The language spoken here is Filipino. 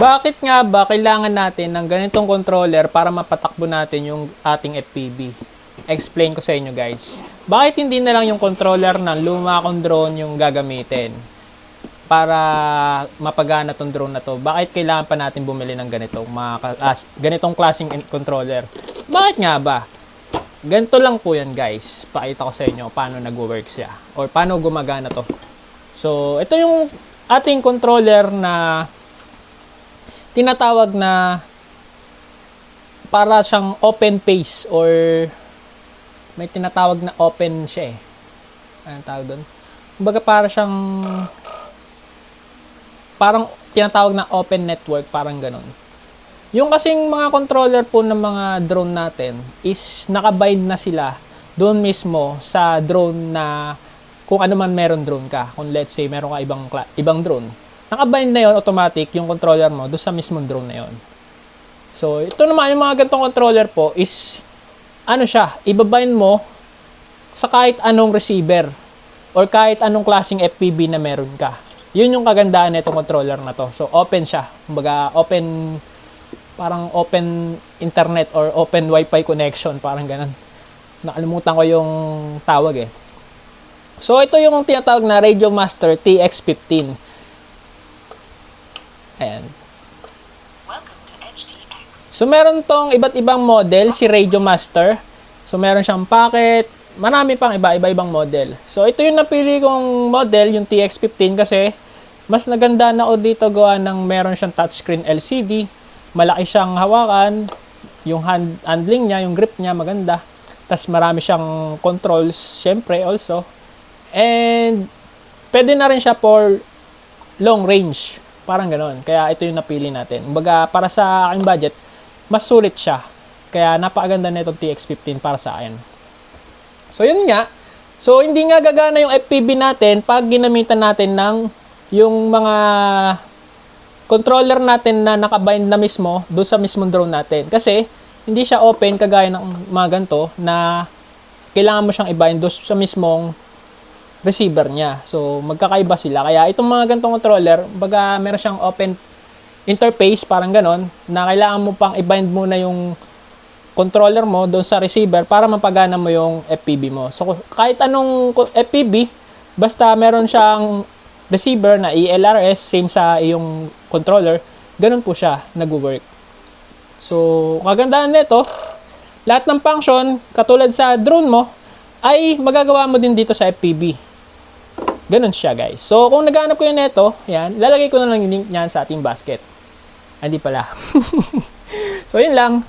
Bakit nga ba kailangan natin ng ganitong controller para mapatakbo natin yung ating FPV? Explain ko sa inyo guys. Bakit hindi na lang yung controller ng luma kong drone yung gagamitin para mapagana tong drone na to? Bakit kailangan pa natin bumili ng ganitong klaseng controller? Bakit nga ba? Ganito lang po yan guys. Pakita ko sa inyo paano nag-work siya or paano gumagana to. So, ito yung ating controller na tinatawag na para siyang open face or may tinatawag na open siya eh. Anong tawag doon? Kumbaga parang tinatawag na open network, parang ganon. Yung kasing mga controller po ng mga drone natin is nakabind na sila doon mismo sa drone na kung ano man meron drone ka. Kung let's say meron ka ibang drone, nakabind na yon automatic yung controller mo doon sa mismong drone na yon. So, ito naman yung mga ganitong controller po is ano siya, ibabind mo sa kahit anong receiver or kahit anong klaseng FPV na meron ka. Yun yung kagandahan nitong controller na to. So, open siya. Kumbaga, parang open internet or open wifi connection, parang ganun. Nakalimutan ko yung tawag eh. So, ito yung tinatawag na Radio Master TX15. Ayan. So, meron tong iba't ibang model, si Radio Master. So, meron siyang packet. Marami pang iba-ibang model. So, ito yung napili kong model, yung TX15 kasi mas naganda na o dito gawa ng meron siyang touchscreen LCD. Malaki siyang hawakan. Yung handling niya, yung grip niya, maganda. Tapos marami siyang controls, syempre also. And, pwede na rin siya for long range. Parang ganoon. Kaya ito yung napili natin. Kumbaga, para sa aking budget, mas sulit siya. Kaya napakaganda na itong TX15 para sa akin. So, yun nga. So, hindi nga gagana yung FPV natin pag ginamitan natin ng yung mga controller natin na nakabind na mismo doon sa mismong drone natin. Kasi, hindi siya open kagaya ng mga ganito na kailangan mo siyang i-bind doon sa mismong receiver niya. So, magkakaiba sila. Kaya itong mga ganitong controller, baga meron siyang open interface, parang ganon, na kailangan mo pang i-bind muna yung controller mo doon sa receiver para mapagana mo yung FPV mo. So, kahit anong FPV, basta meron siyang receiver na ELRS, same sa iyong controller, ganon po siya nag-work. So, kagandahan nito, lahat ng function, katulad sa drone mo, ay magagawa mo din dito sa FPV. Ganon siya, guys. So, kung naghanap ko yun nito, yan, lalagay ko na lang yung link niyan sa ating basket. Hindi pala. So, yun lang.